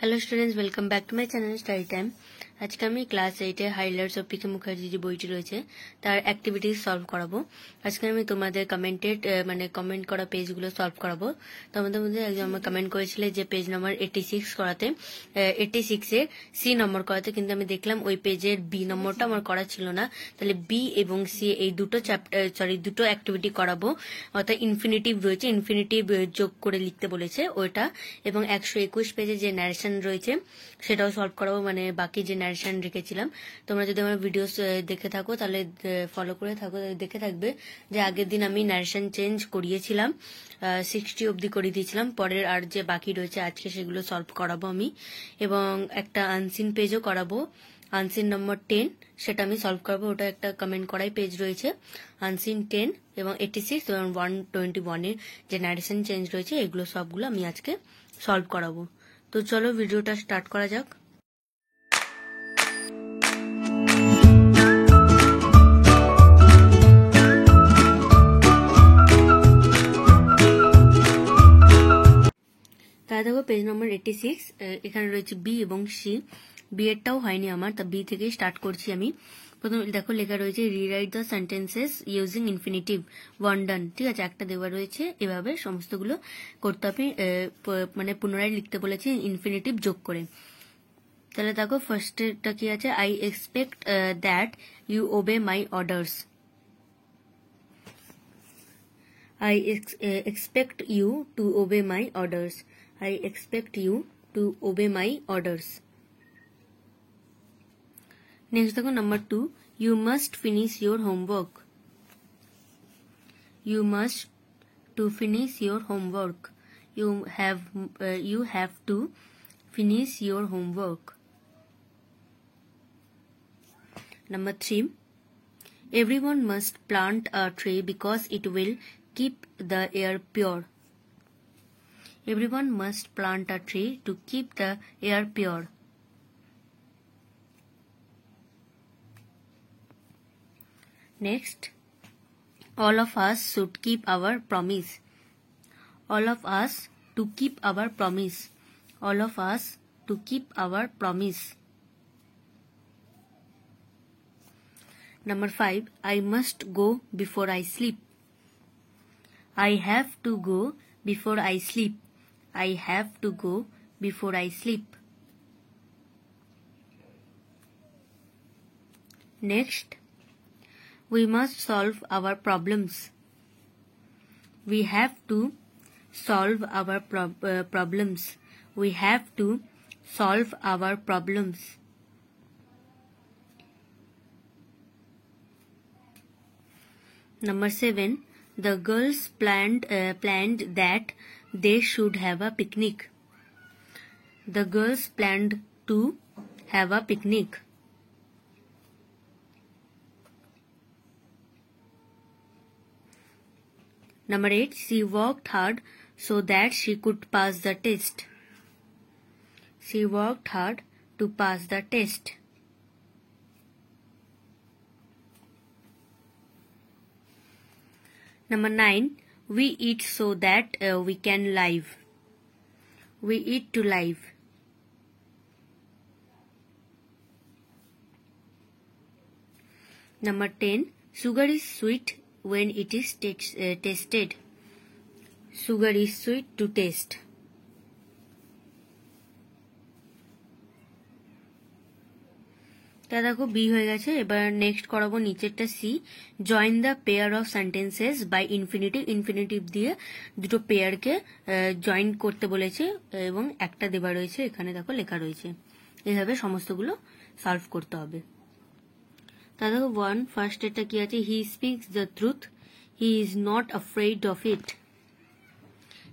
Hello students, welcome back to my channel study time. আজকে আমি class 8 এর highlights of পিকে মুখার্জি যে বইটি রয়েছে তার অ্যাক্টিভিটিস সলভ করাবো। আজকে আমি তোমাদের কমেন্ট করা পেজগুলো সলভ করাবো। তোমাদের মধ্যে একজন আমার কমেন্ট করেছিল যে পেজ নাম্বার 86 করাতে, 86 এর সি নম্বর করাতে, কিন্তু আমি দেখলাম ওই পেজের বি নম্বরটা আমার করা ছিল না। তাহলে বি এবং সি এই দুটো অ্যাক্টিভিটি করাবো। অর্থাৎ ইনফিনিটিভ রয়েছে, ইনফিনিটিভ যোগ করে লিখতে বলেছে ওইটা, এবং 121 পেজে যে ন্যারেশন রয়েছে সেটাও সলভ করাবো, মানে বাকি যে ন্যারেশন রেখেছিলাম। তোমরা যদি আমার ভিডিওস দেখে থাকো তাহলে ফলো করে থাকো, দেখে থাকবে যে আগের দিন আমি ন্যারেশন চেঞ্জ করিয়েছিলাম, 60 অবধি করে দিয়েছিলাম। পরের আর যে বাকি রয়েছে আজকে সেগুলো সলভ করাবো আমি, এবং একটা আনসিন পেজও করাবো, আনসিন নম্বর 10 সেটা আমি সলভ করবো। ওটা একটা কমেন্ট করাই পেজ রয়েছে, আনসিন 10 এবং 86 এবং 121 এর যে ন্যারেশন চেঞ্জ রয়েছে এগুলো সবগুলো আমি আজকে সলভ করাবো। তো চলো ভিডিওটা স্টার্ট করা যাক। তাহলে দেখো পেজ নম্বর 86, এখানে রয়েছে বি এবং সি। বি এরটাও হয়নি আমার, তা বি থেকে স্টার্ট করছি আমি। প্রথম দেখো লেখা রয়েছে rewrite the sentences using infinitive, one done. ঠিক আছে, একটা দেওয়া রয়েছে, এভাবে সমস্তগুলো করতে হবে, মানে পুনরায় লিখতে বলেছে ইনফিনিটিভ যোগ করে। তাহলে দেখো ফার্স্টেরটা কি আছে, I expect that you obey my orders. I expect you to obey my orders. I expect you to obey my orders. Next দেখো number 2, you must finish your homework. You must to finish your homework. You have to finish your homework. Number 3, everyone must plant a tree because it will keep the air pure. Everyone must plant a tree to keep the air pure. Next, all of us should keep our promise. All of us to keep our promise. All of us to keep our promise. Number 5, I must go before I sleep. I have to go before I sleep. I have to go before I sleep. Next, we must solve our problems. We have to solve our problems. We have to solve our problems. Number 7, the girls planned that they should have a picnic. The girls planned to have a picnic. Number 8, she worked hard so that she could pass the test. She worked hard to pass the test. Number 9, we eat so that we can live. We eat to live. Number 10, sugar is sweet when it is tasted. Sugar is sweet to taste. তা দেখো B হয়ে গেছে। এবার next করাবো নিচেরটা C, join the pair of sentences by infinitive. Infinitive দিয়ে দুটো পেয়ারকে join করতে বলেছে এবং একটা দেওয়া রয়েছে, এখানে দেখো লেখা রয়েছে। এভাবে সমস্তগুলো সলভ করতে হবে। তা দেখো ফার্স্ট এটা কি আছে, he speaks the truth, he is not afraid of it.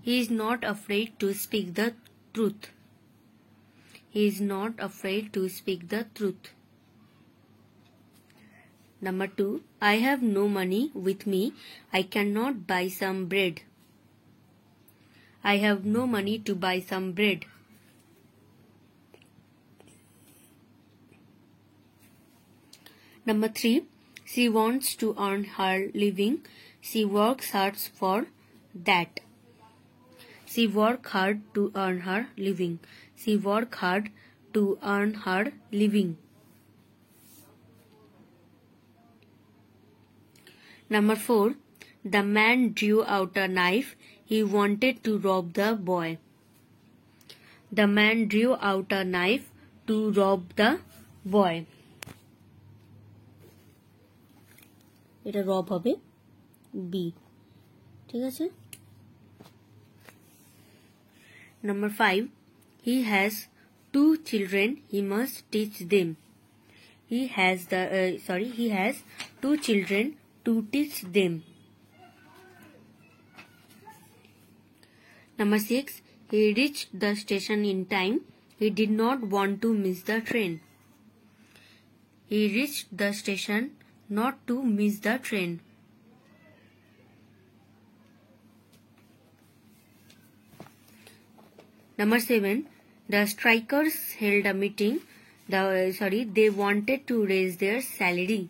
He is not afraid to speak the truth. He is not afraid to speak the truth. Number 2, I have no money with me. I cannot buy some bread. I have no money to buy some bread. Number 3, she wants to earn her living. She works hard for that. She worked hard to earn her living. She worked hard to earn her living. Number 4. The man drew out a knife. He wanted to rob the boy. The man drew out a knife to rob the boy. এটা রব হবে B, ঠিক আছে। Number 5. He has 2 children. He must teach them. He has 2 children to teach them. Number 6. He reached the station in time. He did not want to miss the train. He reached the station not to miss the train. Number 7. The strikers held a meeting. They wanted to raise their salary.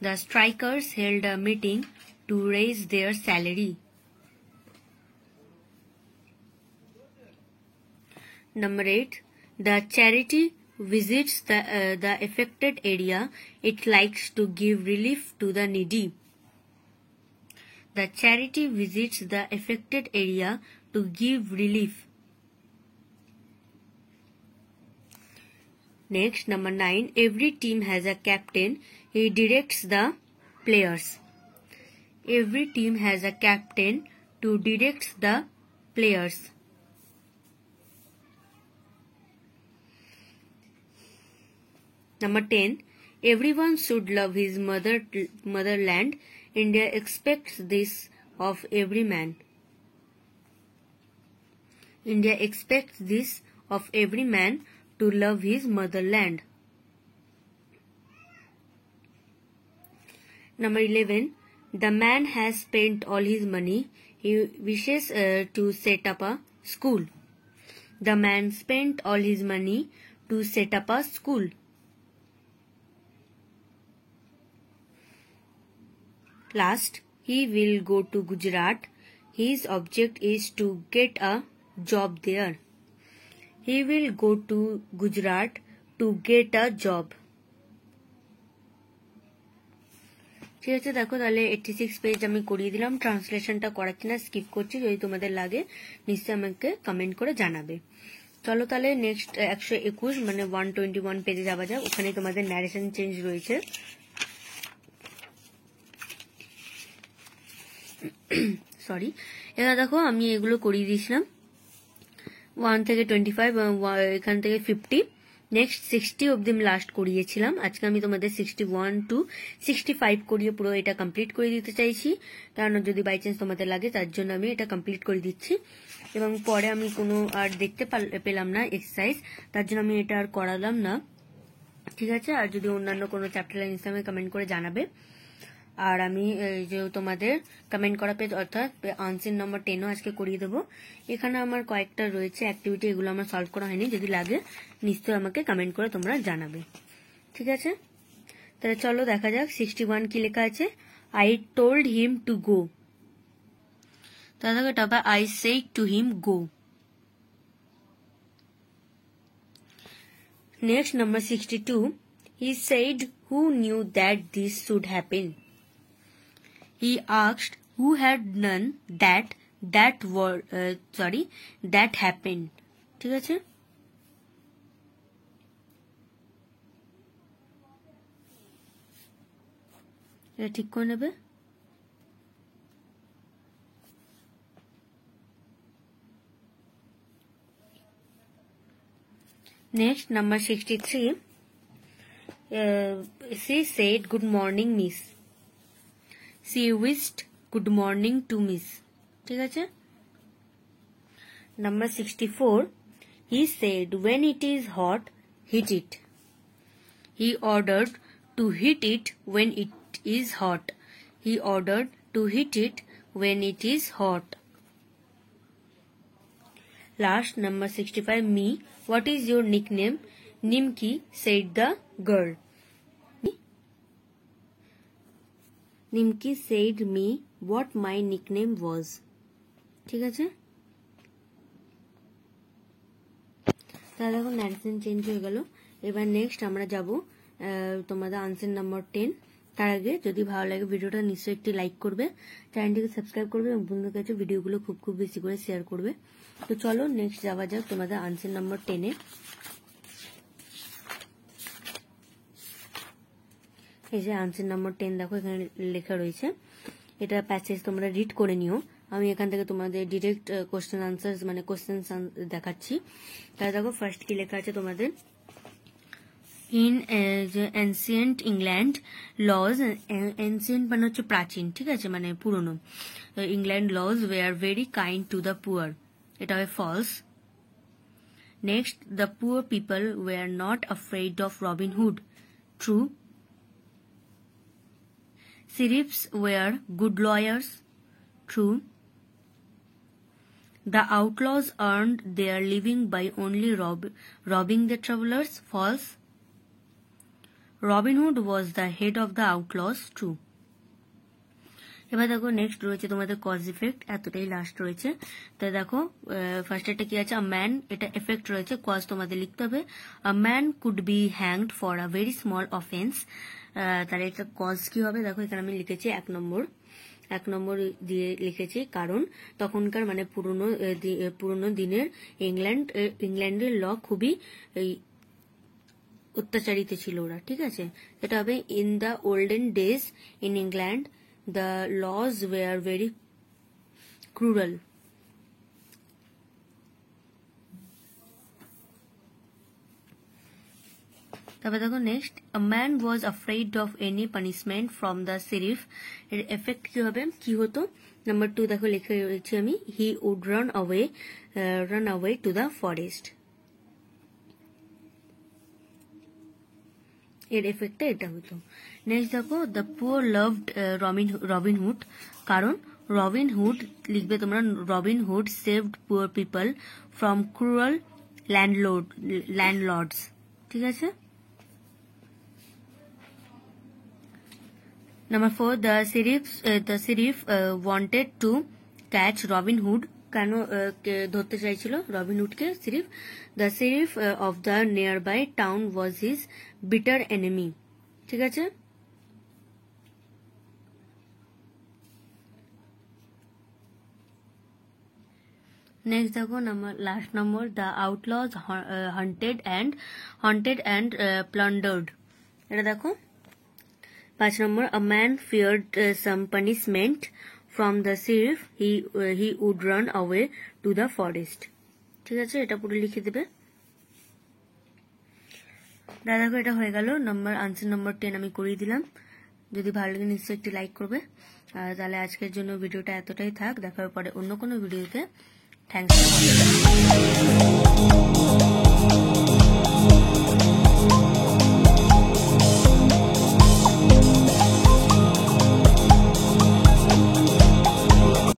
The strikers held a meeting to raise their salary. Number 8. The charity visits the affected area. It likes to give relief to the needy. The charity visits the affected area to give relief. Next, number 9. Every team has a captain. He directs the players. Every team has a captain to direct the players. Number 10. Everyone should love his motherland. India expects this of every man. India expects this of every man to love his motherland. Number 11. The man has spent all his money. He wishes to set up a school. The man spent all his money to set up a school. Last, he will go to Gujarat. His object is to get a job there. He will go to Gujarat to get a job. ঠিক আছে, দেখো তাহলে 86 page আমি করিয়ে দিলাম। ট্রান্সলেশনটা করাচ্ছি না, skip করছি। যদি তোমাদের লাগে নিশ্চয়ই আমাকে কমেন্ট করে জানাবে। চলো তাহলে নেক্সট 121 মানে 121 পেজে যাওয়া যাক। ওখানে তোমাদের ন্যারেশন চেঞ্জ রয়েছে। সরি, এবার দেখো আমি এগুলো করিয়ে দিয়েছিলাম 1 থেকে 25, এখান থেকে 50, নেক্সট 60 অব্দি আমি লাস্ট করিয়েছিলাম। আজকে আমি তোমাদের 61 to 65 করিয়ে পুরো এটা কমপ্লিট করে দিতে চাইছি, কারণ যদি বাই চান্স তোমাদের লাগে তার জন্য আমি এটা কমপ্লিট করে দিচ্ছি। এবং পরে আমি কোনো আর দেখতে পেলাম না এক্সারসাইজ, তার জন্য আমি এটা আর করালাম না, ঠিক আছে। আর যদি অন্যান্য কোনো চ্যাপ্টার লাইন ইসলামে কমেন্ট করে জানাবে। আর আমি যে তোমাদের কমেন্ট করা পেজ অর্থাৎ আনসিন নাম্বার 10ও আজকে করিয়ে দেবো। এখানে আমার কয়েকটা রয়েছে অ্যাক্টিভিটি, এগুলো আমার সলভ করা হয়নি। যদি লাগে নিশ্চয়ই আমাকে কমেন্ট করে তোমরা জানাবে, ঠিক আছে। তাহলে চলো দেখা যাক 61 কি লেখা আছে। I told him to go. তাহলে এটা হবে I said to him go. Next number 62, he said who knew that this should happen. He asked who had known that happened. ঠিক আছে। এটা ঠিক করে নেবে। Next number 63, she said good morning miss. She wished good morning to miss. ঠিক আছে। Number 64, he said when it is hot, heat it. He ordered to heat it when it is hot. He ordered to heat it when it is hot. Last, number 65, me, what is your nickname? Nimki, said the girl. Nimki said me what my nickname was. ঠিক আছে। তাহলে দেখো narration change হয়ে গেল। এবার next আমরা যাব তোমাদের আনসার নাম্বার 10। তার আগে যদি ভালো লাগে ভিডিওটা নিশ্চয়ই একটি লাইক করবে, চ্যানেলটিকে সাবস্ক্রাইব করবে এবং বন্ধুদের কাছে ভিডিওগুলো খুব বেশি করে শেয়ার করবে। তো চলো নেক্সট যাওয়া যাক তোমাদের আনসার নাম্বার 10-এ। এই যে আনসার নাম্বার 10 দেখো এখানে লেখা রয়েছে, এটা প্যাসেজ তোমরা রিড করে নিও। আমি এখান থেকে তোমাদের ডিরেক্ট কোশ্চেন আনসার মানে কোশ্চেন দেখাচ্ছি। তাহলে দেখো ফার্স্ট কি লেখা আছে তোমাদের, in ancient England laws, ancient মানে হচ্ছে প্রাচীন, ঠিক আছে, মানে পুরনো। England laws were very kind to the poor, এটা হয় false. Next, the poor people were not afraid of Robin Hood, true. Sheriffs were good lawyers, true. The outlaws earned their living by only robbing the travelers, false. Robin Hood was the head of the outlaws, true. এবার দেখো next রয়েছে তোমাদের cause effect, এতটাই last রয়েছে। তো দেখো first এটা কি আছে, আ ম্যান, এটা এফেক্ট রয়েছে, কজ তোমাদের লিখতে হবে। A man could be hanged for a very small offence, তাহলে এটা কজ কি হবে, দেখো এখানে আমি লিখেছি 1 নম্বর দিয়ে লিখেছি, কারণ তখনকার মানে পুরনো দিনের ইংল্যান্ডের ল খুবই অত্যাচারিত ছিল ওরা, ঠিক আছে। এটা হবে in the ওল্ডেন days in England the laws were very cruel. তবে দেখো next, a man was afraid of any punishment from the sheriff, এর এফেক্ট কি হবে, কি হতো। নাম্বার 2 দেখো লিখে রয়েছে আমি, he would run away to the forest, এর এফেক্টটা এটা হতো। নেক্সট দেখো, the poor loved Robin Hood, কারণ রবিন হুড লিখবে তোমরা, Robin Hood saved poor people from cruel landlords, ঠিক আছে। Number 4, the sheriff wanted to catch Robin Hood, কেন ধরতে চাইছিল Robin হুডকে sheriff? The sheriff of the nearby town was his bitter enemy, ঠিক আছে। নেক্সট দেখো last number, the outlaws hunted and plundered, এটা দেখো 5 number, a man feared some punishment from the sheriff, he would run away to the forest, ঠিক আছে, এটা পুরো লিখে দেবে। দেখো এটা হয়ে গেল আনসার নাম্বার 10 আমি করিয়ে দিলাম। যদি ভালো লাগে নিশ্চয়ই একটি লাইক করবে। তাহলে আজকের জন্য ভিডিওটা এতটাই থাক, দেখা হবে পরে অন্য কোনো ভিডিওতে। থ্যাংকস।